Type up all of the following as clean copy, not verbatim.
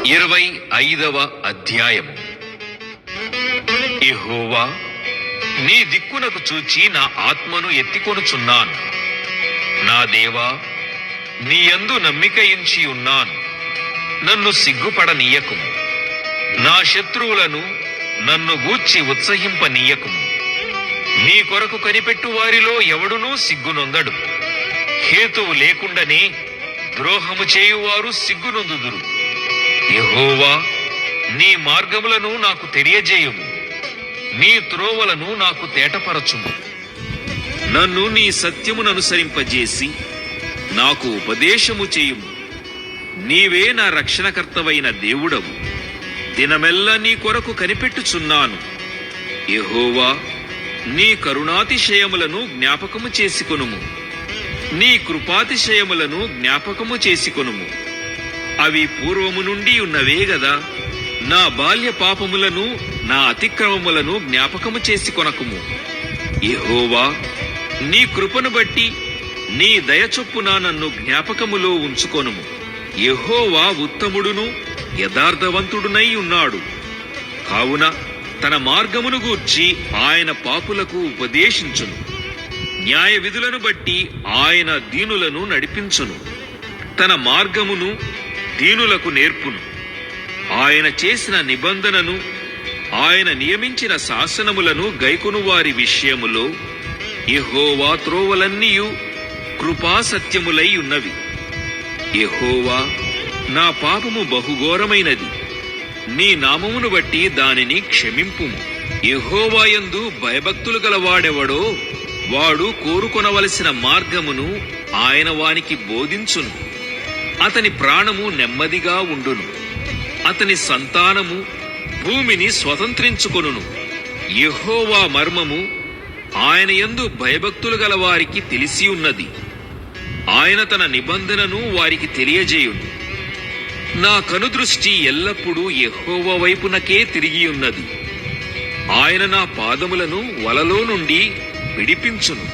25వ అధ్యాయము. యెహోవా, నీ దిక్కునకు చూచి నా ఆత్మను ఎత్తికొనుచున్నాను. నా దేవా, నీ యందు నమ్మికయించి ఉన్నాను. నన్ను సిగ్గుపడనీయకుము. నా శత్రువులను నన్ను గూర్చి ఉత్సహింపనీయకుము. నీ కొరకు కనిపెట్టు వారిలో ఎవడునూ సిగ్గునొందడు. హేతువు లేకుండానే ద్రోహము చేయువారు సిగ్గునొందుదురు. యెహోవా, నీ మార్గములను నాకు తెలియజేయుము. నీ త్రోవలను నాకు తేటపరచుము. నన్ను నీ సత్యముననుసరింపజేసి నాకు ఉపదేశము చేయుము. నీవే నా రక్షణకర్తవైన దేవుడవు. దినమెల్లా నీ కొరకు కనిపెట్టుచున్నాను. యెహోవా, నీ కరుణాతిశయములను జ్ఞాపకము చేసుకొనుము. నీ కృపాతిశయములను జ్ఞాపకము చేసుకొనుము. అవి పూర్వము నుండి ఉన్నవే గదా. నా బాల్య పాపములను నా అతిక్రమములను జ్ఞాపకము చేసుకొనకుము. యెహోవా, నీ కృపను బట్టి నీ దయచొప్పున నన్ను జ్ఞాపకములో ఉంచుకొనుము. యెహోవా ఉత్తముడును యథార్థవంతుడునై ఉన్నాడు. కావున తన మార్గమును గూర్చి ఆయన పాపులకు ఉపదేశించును. న్యాయ విధులను బట్టి ఆయన దీనులను నడిపించును. తన మార్గమును దీనులకు నేర్పును. ఆయన చేసిన నిబంధనను, ఆయన నియమించిన శాసనములను గైకొను వారి విషయములో యెహోవా త్రోవలన్నీయు కృపాసత్యములై ఉన్నవి. యెహోవా, నా పాపము బహుఘోరమైనది. నీ నామమును బట్టి దానిని క్షమింపుము. యెహోవా యందు భయభక్తులు గలవాడెవడో వాడు కోరుకొనవలసిన మార్గమును ఆయన వానికి బోధించును. అతని ప్రాణము నెమ్మదిగా ఉండును. అతని సంతానము భూమిని స్వతంత్రించుకొనును. యెహోవా మర్మము ఆయన యందు భయభక్తులు గల వారికి తెలిసి ఉన్నది. ఆయన తన నిబంధనను వారికి తెలియజేయును. నా కనుదృష్టి ఎల్లప్పుడూ యెహోవా వైపునకే తిరిగి ఉన్నది. ఆయన నా పాదములను వలలో నుండి విడిపించును.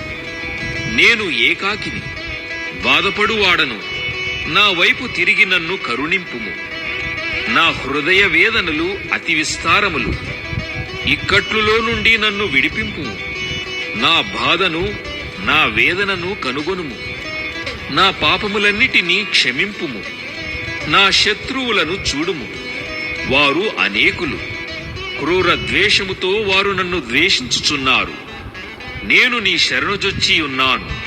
నేను ఏకాకిని, బాధపడువాడను. నా వైపు తిరిగి నన్ను కరుణింపుము. నా హృదయ వేదనలు అతి విస్తారములు. ఇక్కట్లులో నుండి నన్ను విడిపింపుము. నా బాధను, నా వేదనను కనుగొనుము. నా పాపములన్నిటినీ క్షమింపుము. నా శత్రువులను చూడుము. వారు అనేకులు. క్రూర ద్వేషముతో వారు నన్ను ద్వేషించుచున్నారు. నేను నీ శరణుజొచ్చి ఉన్నాను.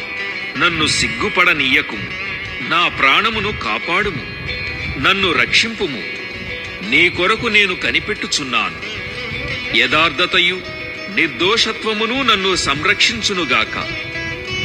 నన్ను సిగ్గుపడనీయకుము. నా ప్రాణమును కాపాడుము. నన్ను రక్షింపుము. నీ కొరకు నేను కనిపెట్టుచున్నాను. యథార్థతయు నిర్దోషత్వమును నన్ను సంరక్షించునుగాక.